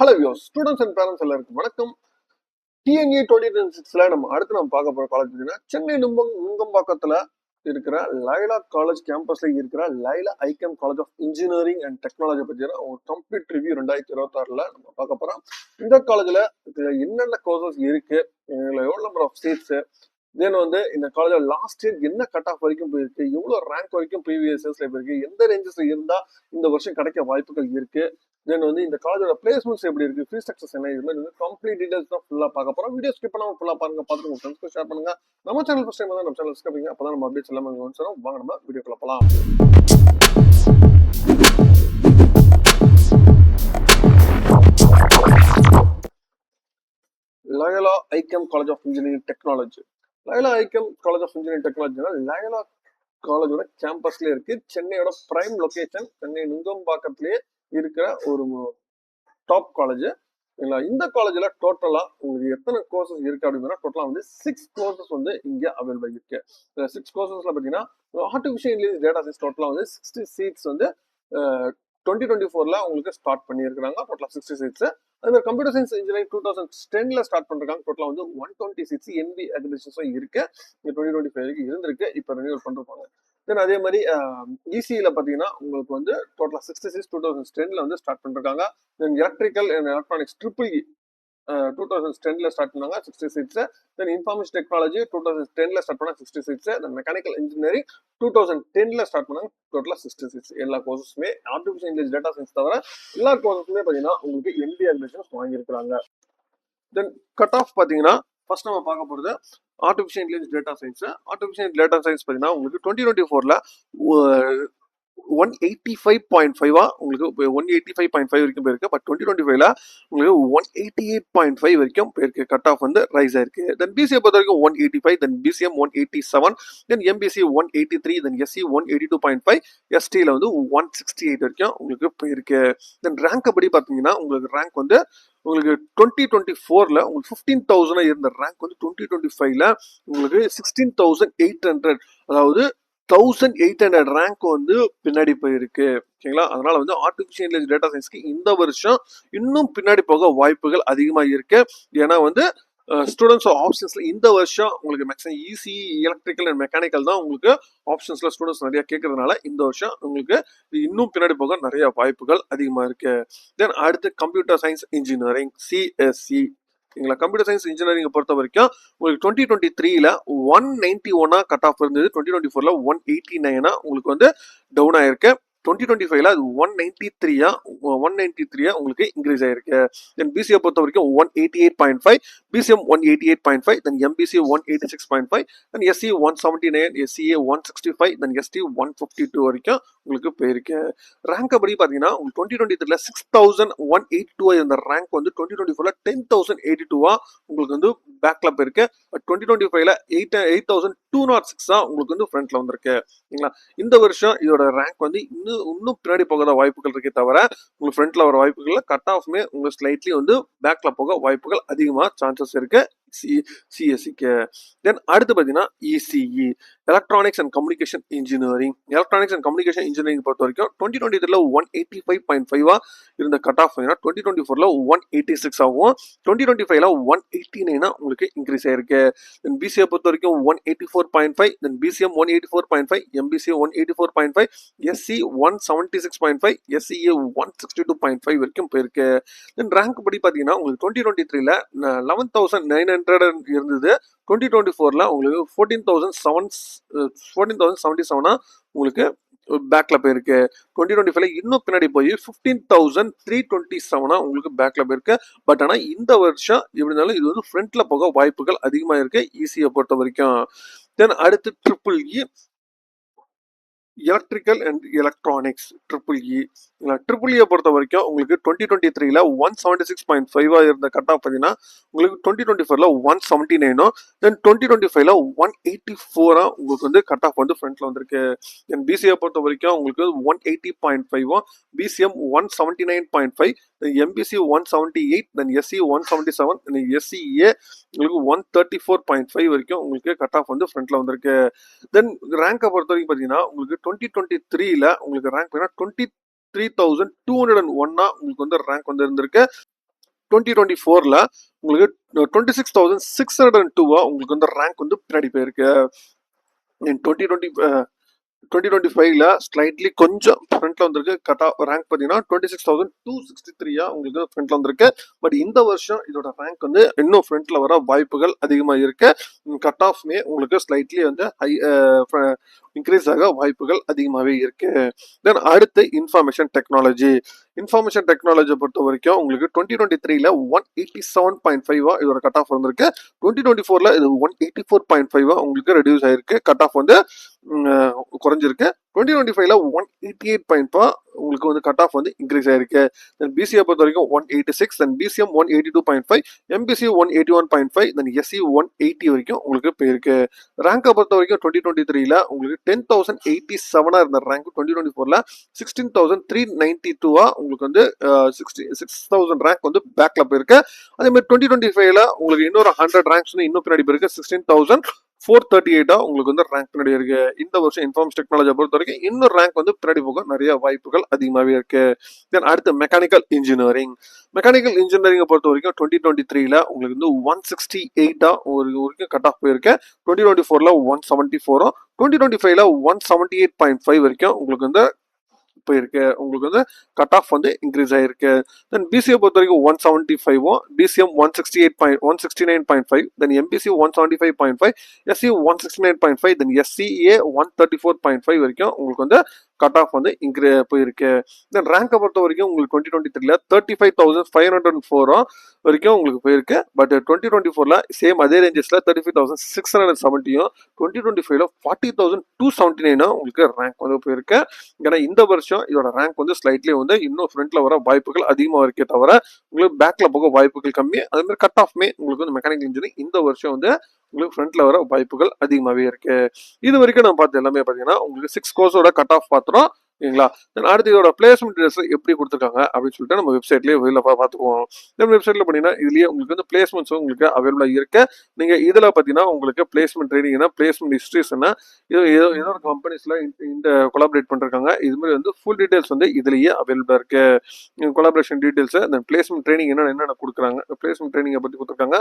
Hello views students and parents எல்லாருக்கும் வணக்கம். DNA 2026 நம்ம பார்க்க போற காலேஜ் பார்த்தீங்கன்னா சென்னை நுங்கம்பாக்கத்துல இருக்கிற லைலா காலேஜ் கேம்பஸ்ல இருக்கிற Loyola ICAM college of engineering and technology பத்தின ஒரு கம்ப்ளீட் ரிவ்யூ 2026 நம்ம பார்க்க போறோம். இந்த காலேஜ்ல என்னென்ன கோர்சஸ் இருக்கு, எவ்வளவு நம்பர் ஆஃப் சீட்ஸ், தென் இந்த காலேஜ் லாஸ்ட் இயர் என்ன கட் ஆஃப் வரைக்கும் போயிருக்கு, எவ்வளவு ரேங்க் வரைக்கும் ப்ரீவியஸ் இயர்ஸ்ல போயிருக்கு, எந்த ரேஞ்சஸ்ல இருந்தா இந்த வருஷம் கிடைக்க வாய்ப்புகள் இருக்கு, தென் இந்த காலேஜோட பிளேஸ்மெண்ட்ஸ் எப்படி இருக்கு, ஃபீஸ் ஸ்ட்ரக்சர்ஸ் என்ன, இது மாதிரி கம்ப்ளீட் டீடைல்ஸ் தான் ஃபுல்லா பார்க்க போறோம். வீடியோ ஸ்கிப் பண்ணாம ஃபுல்லா பாருங்க, பார்த்துட்டு உங்க ஃப்ரெண்ட்ஸ்க்கு ஷேர் பண்ணுங்க. நம்ம சேனல் ஃபர்ஸ்ட் டைம் தான் நம்ம சேனல் சப்ஸ்கிரைப் பண்ணுங்க, அப்பதான் நம்ம அப்டேட்ஸ் எல்லாமே வந்துரும். வாங்க நம்ம வீடியோக்குள்ள போலாம். Loyola ICAM college of engineering technology. Loyola ICAM college of engineering டெக்னாலஜினா லயோலா காலேஜோட கேம்பஸ்ல இருக்கு. சென்னையோட பிரைம் லொகேஷன், சென்னை நுங்கம்பாக்கத்திலேயே இருக்கிற ஒரு டாப் காலேஜ். இந்த காலேஜ்ல டோட்டலா உங்களுக்கு எத்தனை கோர்சஸ் இருக்கு அப்படின்னா டோட்டலா 6 கோர்சஸ் இங்க அவைலபிள் இருக்கு. 6 கோர்சஸ்ல பாத்தீங்கன்னா ஆர்டிபிஷியல் இன்டெலிஜென்ஸ் டேட்டா சயின்ஸ் டோட்டலா 60 சீட்ஸ் 2024 உங்களுக்கு ஸ்டார்ட் பண்ணியிருக்காங்க. டோட்டலா 60 சீட்ஸ். அதே மாதிரி கம்ப்யூட்டர் சயின்ஸ் இன்ஜினியரிங் 2010 ஸ்டார்ட் பண்றாங்க. டோட்டலா 120 சீட்ஸ் என்பி அக்ரிடேஷன்ஸும் இருக்கு. 2025 இருந்திருக்கு, இப்ப ரினியூவல் பண்றாங்க. தென் அதே மாதிரி இசியில பாத்தீங்கன்னா உங்களுக்கு டோட்டலா 60 சீட்ஸ் 2010 ஸ்டார்ட் பண்றாங்க. தென் electrical and electronics triple 2010 start பண்ணாங்க 60 சீட்ஸ். தென் இன்ஃபர்மேஷன் டெக்னாலஜி 2010 ஸ்டார்ட் பண்ணாங்க 60 சீட்ஸ். தென் மெக்கானிக்கல் இன்ஜினியரிங் 2010 ஸ்டார்ட் பண்ணாங்க. டோட்டலா 60 சீட்ஸ். எல்லா கோர்சஸுமே ஆர்டிஃபிஷியல் இன்டெலிஜென்ஸ் டேட்டா சயின்ஸ் தவிர எல்லா கோர்சஸுமே பாத்தீங்கன்னா உங்களுக்கு எம்பி அட்மிஷன்ஸ் வாங்கியிருக்காங்க. தென் கட் ஆஃப் பாத்தீங்கன்னா ஃபர்ஸ்ட் நம்ம பார்க்க போறது artificial intelligence data science. Artificial data science பாத்தீங்கன்னா உங்களுக்கு 2024 185.5 உங்களுக்கு 185.5 வரைக்கும் போயிருக்கு. பட் 2025 உங்களுக்கு 188.5 வரைக்கும் போயிருக்கு. கட் ஆஃப் ரைஸ் ஆயிருக்கு. தென் பிசிஏ பொறுத்த வரைக்கும் 185, then BCM 187, then MBC 183, then SC 182.5, எஸ்டில 168 வரைக்கும் உங்களுக்கு போயிருக்கு. தென் ரேங்க் படி பாத்தீங்கன்னா உங்களுக்கு ரேங்க் உங்களுக்கு 2024 உங்களுக்கு 15,000 இருந்த ரேங்க் 2025 உங்களுக்கு 16,800, அதாவது 1800 ரேங்க் பின்னாடி போயிருக்கு. ஓகேங்களா? அதனால ஆர்டிபிஷியல் இன்டெலிஜென்ஸ் டேட்டா சயின்ஸ்க்கு இந்த வருஷம் இன்னும் பின்னாடி போக வாய்ப்புகள் அதிகமா இருக்கு. ஏன்னா ஸ்டூடெண்ட்ஸ் ஆப்ஷன்ஸ்ல இந்த வருஷம் உங்களுக்கு maximum EC, electrical and mechanical தான் உங்களுக்கு ஆப்ஷன்ஸ்ல ஸ்டூடெண்ட்ஸ் நிறைய கேட்கறதுனால இந்த வருஷம் உங்களுக்கு இன்னும் பின்னாடி போக நிறைய வாய்ப்புகள் அதிகமா இருக்கு. தென் அடுத்து computer science engineering CSC. Computer science engineering பொறுத்த வரைக்கும் உங்களுக்கு 2023 191 கட் ஆஃப் இருந்தது. 2024 189 உங்களுக்கு டவுன் ஆயிருக்கு. 2025 அது 193 உங்களுக்கு இன்க்ரீஸ் ஆயிருக்கு. தென் பிசிஏ பொறுத்த வரைக்கும் 188.5, BCM 188.5, then MBC 186.5, then SC 179, SCA 165, then ST 152 வரைக்கும் உங்களுக்கு போயிருக்கு. ரேங்க் படி பாத்தீங்கன்னா உங்களுக்கு 2023 6182 இருந்த ரேங்க் 2024 10,082 உங்களுக்கு பேக்ல போயிருக்கு. 2025 8,206 உங்களுக்கு ஃப்ரண்ட்ல வந்திருக்கு. இந்த வருஷம் இதோட ரேங்க் இன்னும் பின்னாடி போகாத வாய்ப்புகள் இருக்கே தவிர உங்களுக்கு ஃப்ரண்ட்ல வர வாய்ப்புகள் கட் ஆஃப்மே உங்களுக்கு ஸ்லைட்லி பேக்ல போக வாய்ப்புகள் அதிகமா சான்சஸ் இருக்கு சிஎஸ்சிக்கு. தென் அடுத்து பாத்தீங்கன்னா ECE electronics and communication engineering. Electronics and communication engineering பொறுத்த வரைக்கும் 2023 185.5 இருந்த கட் ஆஃப் 2024 186 ஆகும். 2025 189 உங்களுக்கு இன்க்ரீஸ் ஆயிருக்கு. தென் பிசிஏ பொறுத்த வரைக்கும் 184.5, then BCM 184.5, MBC 184.5, SC 176.5, SCA 162.5 வரைக்கும் போயிருக்கு. தென் ரேங்க் படி பாத்தீங்கன்னா உங்களுக்கு 2023 11,900 இருந்தது. 2024 உங்களுக்கு 14,077 உங்களுக்கு பேக்ல போயிருக்கு. 2025 இன்னும் பின்னாடி போய் 15,327 உங்களுக்கு பேக்ல போயிருக்கு. பட் ஆனா இந்த வருஷம் எப்படி இருந்தாலும் இது ஃப்ரண்ட்ல போக வாய்ப்புகள் அதிகமா இருக்கு இசியை பொறுத்த வரைக்கும். தென் அடுத்து triple E electrical and electronics triple E பொறுத்த வரைக்கும் உங்களுக்கு 2023 176.5 இருந்த கட் ஆஃப் பார்த்தீங்கன்னா உங்களுக்கு 2024 179, தென் 2025 184 உங்களுக்கு கட் ஆஃப் ஃப்ரண்ட்ல வந்திருக்கு. தென் பிசிஏ பொறுத்த வரைக்கும் உங்களுக்கு 180.5, BCM 179.5, MBC 178, then SC 177, then SCA உங்களுக்கு 134.5 வரைக்கும் உங்களுக்கு கட் ஆஃப் ஃப்ரண்ட்ல வந்திருக்கு. தென் ரேங்கை பொறுத்த வரைக்கும் பார்த்தீங்கன்னா உங்களுக்கு 2023 உங்களுக்கு ரேங்க் 23,201 உங்களுக்கு ரேங்க் இருந்திருக்கு. 2024ல உங்களுக்கு 26,602 உங்களுக்கு வந்து ரேங்க் வந்து பின்னாடி போயிருக்கு. இன் 2025ல ஸ்லைட்லி கொஞ்சம் ஃப்ரண்ட்ல வந்திருக்கு. கட் ஆஃப் ரேங்க் பார்த்தீங்கன்னா 26,263 உங்களுக்கு ஃப்ரண்ட்ல வந்திருக்கு. பட் இந்த வருஷம் இதோட ரேங்க் வந்து இன்னும் ஃப்ரண்ட்ல வர வாய்ப்புகள் அதிகமா இருக்கு. கட் ஆஃப்மே உங்களுக்கு ஸ்லைட்லி வந்து ஹை இன்க்ரீஸ் ஆக வாய்ப்புகள் அதிகமாகவே இருக்கு. தென் அடுத்து இன்ஃபர்மேஷன் டெக்னாலஜி. இன்ஃபர்மேஷன் டெக்னாலஜியை பொறுத்த வரைக்கும் உங்களுக்கு 2023ல 187.5 இதோட கட் ஆஃப் வந்திருக்கு. 2024ல இது 184.5 உங்களுக்கு ரெடியூஸ் ஆயிருக்கு. கட் ஆஃப் வந்து குறைஞ்சிருக்கு. 2025ல 188.5 உங்களுக்கு வந்து கட் ஆஃப் வந்து இன்க்ரீஸ் ஆயிருக்கு. தென் பிசிஏ பொறுத்த வரைக்கும் 186, then BCM 182.5, MBC 181.5, then SC 180 வரைக்கும் உங்களுக்கு போயிருக்கு. ரேங்கை பொறுத்த வரைக்கும் 2023ல உங்களுக்கு 10,087 இருந்த ரேங்க் 2024ல 16,392 உங்களுக்கு வந்து 6,000 ரேங்க் வந்து பேக்ல போயிருக்கு. அதே மாதிரி 2025ல உங்களுக்கு இன்னொரு 100 ரேங்க்ஸ் வந்து இன்னும் பின்னாடி போயிருக்கு. 16,438 உங்களுக்கு வந்து ரேங்க் பின்னாடி இருக்கு. இந்த வருஷம் இன்ஃபார்மேஷன் டெக்னாலஜியை பொறுத்த வரைக்கும் இன்னொரு ரேங்க் வந்து பின்னாடி போக நிறைய வாய்ப்புகள் அதிகமாகவே இருக்கு. தென் அடுத்து மெக்கானிக்கல் இன்ஜினியரிங். மெக்கானிக்கல் இன்ஜினியரிங்கை பொறுத்த வரைக்கும் 2023ல உங்களுக்கு வந்து 168 வரைக்கும் கட் ஆஃப் போயிருக்கு. 2024ல 174, 2025ல 178.5 வரைக்கும் உங்களுக்கு வந்து போயிருக்கு. உங்களுக்கு வந்து கட் ஆஃப் வந்து இன்க்ரீஸ் ஆயிருக்கு. தென் பிசிஏ பொறுத்த வரைக்கும் 175, BCM 169.5, then MBC 175.5, SC 169.5, then SCA 134.5 வரைக்கும் உங்களுக்கு வந்து கட் ஆஃப் வந்து போயிருக்கு. தென் ரேங்கை பொறுத்த வரைக்கும் உங்களுக்கு 2023ல 35,504 வரைக்கும் உங்களுக்கு போயிருக்கு. பட் 2024ல சேம் அதே ரேஞ்சஸ்ல 35,670, 2025ல 40,279 உங்களுக்கு ரேங்க் வந்து போயிருக்கு. ஏன்னா இந்த வருஷம் இதோட ரேங்க் வந்து ஸ்லைட்லி வந்து இன்னும் ஃப்ரண்ட்ல வர வாய்ப்புகள் அதிகமாக இருக்கே தவிர உங்களுக்கு பேக்ல போக வாய்ப்புகள் கம்மி. அதே மாதிரி கட் ஆஃப்மே உங்களுக்கு வந்து மெக்கானிக்கல் இன்ஜினியரிங் இந்த வருஷம் வந்து உங்களுக்கு ஃப்ரண்ட்ல வர வாய்ப்புகள் அதிகமாகவே இருக்கு. இது வரைக்கும் நம்ம பார்த்து எல்லாமே பார்த்தீங்கன்னா உங்களுக்கு 6 கோர்ஸோட கட் ஆஃப் பார்த்துறோம். ஓகேங்களா? அடுத்து இதோட பிளேஸ்மெண்ட் டீடைல்ஸ் எப்படி கொடுத்துருக்காங்க அப்படின்னு சொல்லிட்டு நம்ம வெப்சைட்லேயே வெளியில் பார்த்துக்குவோம். இந்த வெப்சைட்ல பார்த்தீங்கன்னா இதுலயே உங்களுக்கு வந்து பிளேஸ்மெண்ட்ஸும் உங்களுக்கு அவைலபிளாக இருக்கு. நீங்க இதுல பார்த்தீங்கன்னா உங்களுக்கு பிளேஸ்மெண்ட் ட்ரைனிங்னா பிளேஸ்மெண்ட் ஹிஸ்ட்ரிஸ் என்ன ஏதோ ஒரு கம்பெனிஸ்ல இந்த கொலாபரேட் பண்ணிருக்காங்க. இது மாதிரி வந்து ஃபுல் டீடைல்ஸ் வந்து இதுலயே அவைலபிளா இருக்கு. கொலாபரேஷன் டீடைல்ஸ், அந்த பிளேஸ்மெண்ட் ட்ரைனிங் என்னென்ன கொடுக்குறாங்க, பிளேஸ்மெண்ட் ட்ரைனிங்கை பத்தி கொடுத்துருக்காங்க.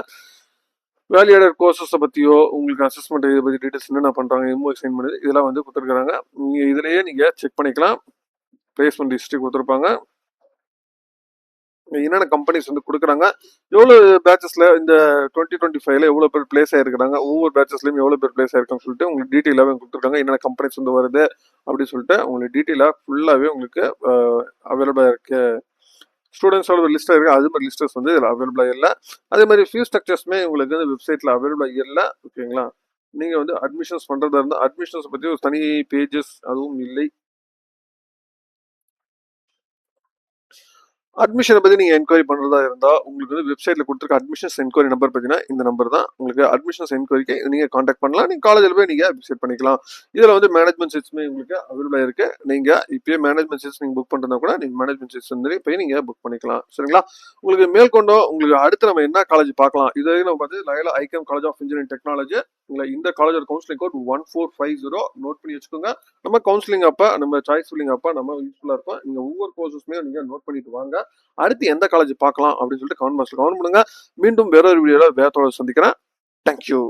வேல்யூடட் கோர்சஸை பற்றியோ உங்களுக்கு அசஸ்மெண்ட் இதை பற்றி டீடைல்ஸ் என்னென்ன பண்ணுறாங்க, எம்ஓ சைன் பண்ணுது, இதெல்லாம் வந்து கொடுத்துருக்காங்க. நீங்கள் இதுலேயே நீங்கள் செக் பண்ணிக்கலாம். பிளேஸ்மெண்ட் ஹிஸ்ட்ரி கொடுத்துருப்பாங்க. என்னென்ன கம்பெனிஸ் வந்து கொடுக்குறாங்க, எவ்வளோ பேட்சஸில் இந்த 2025ல எவ்வளோ பேர் பிளேஸ் ஆகிருக்கிறாங்க, ஒவ்வொரு பேட்சஸ்லையும் எவ்வளோ பேர் பிளேஸ் ஆயிருக்கான்னு சொல்லிட்டு உங்களுக்கு டீட்டெயிலாகவே கொடுத்துருக்காங்க. என்னென்ன கம்பெனிஸ் வந்து வருது அப்படின்னு சொல்லிட்டு உங்களுக்கு டீட்டெயிலாக ஃபுல்லாகவே உங்களுக்கு அவைலபிளாக இருக்குது. ஸ்டூடெண்ட்ஸோட லிஸ்ட்டாக இருக்குது, அது மாதிரி லிஸ்டர்ஸ் வந்து இதில் அவைலபிளாக இல்லை. அதே மாதிரி ஃபீஸ் ஸ்ட்ரக்சர்ஸ்மே உங்களுக்கு வந்து வெப்சைட்டில் அவைலபிளாக இல்லை. ஓகேங்களா? நீங்கள் வந்து அட்மிஷன்ஸ் பண்ணுறதா இருந்தால் அட்மிஷன்ஸ் பற்றி ஒரு தனி பேஜஸ் அதுவும் இல்லை. அட்மிஷனை பற்றி நீங்கள் என்கொயரி பண்ணுறதா இருந்தால் உங்களுக்கு வந்து வெப்சைட்டில் கொடுத்துருக்க அட்மிஷன்ஸ் என்கொயரி நம்பர் பார்த்தீங்கன்னா இந்த நம்பர் தான். உங்களுக்கு அட்மிஷன்ஸ் என்கொயரிக்கு நீங்கள் காண்டாக்ட் பண்ணலாம். நீங்கள் காலேஜில் போய் நீங்கள் விசிட் பண்ணிக்கலாம். இதில் வந்து மேனேஜ்மெண்ட் சீட்ஸுமே உங்களுக்கு அவைலபிளாக இருக்குது. நீங்கள் இப்போயே மேனேஜ்மெண்ட் சீட்ஸ் நீங்கள் புக் பண்ணுறதா கூட நீங்கள் மேனேஜ்மெண்ட் சீட்ஸ் வந்து போய் நீங்கள் புக் பண்ணிக்கலாம். சரிங்களா? உங்களுக்கு மேற்கொண்டோ உங்களுக்கு அடுத்து நம்ம என்ன காலேஜ் பார்க்கலாம், இது நம்ம பார்த்து Loyola ICAM college of engineering technology. இந்த காலேஜோட கவுன்சிலிங் கோட் 1450 நோட் பண்ணி வச்சுக்கோங்க. நம்ம கவுன்சிலிங் அப்போ நம்ம சாய்ஸ் ஃபில்லிங் அப்போ நம்ம யூஸ்ஃபுல்லாக இருக்கும். நீங்கள் ஒவ்வொரு கோர்ஸஸுமே நீங்கள் நோட் பண்ணிட்டு வாங்க. அடுத்து எந்த காலேஜ் பார்க்கலாம் அப்படின்னு சொல்லிட்டு கமெண்ட் பாக்ஸ்ல கமெண்ட் பண்ணுங்க. மீண்டும் வேறொரு வீடியோல வேற சந்திக்கிறேன். தேங்க்யூ.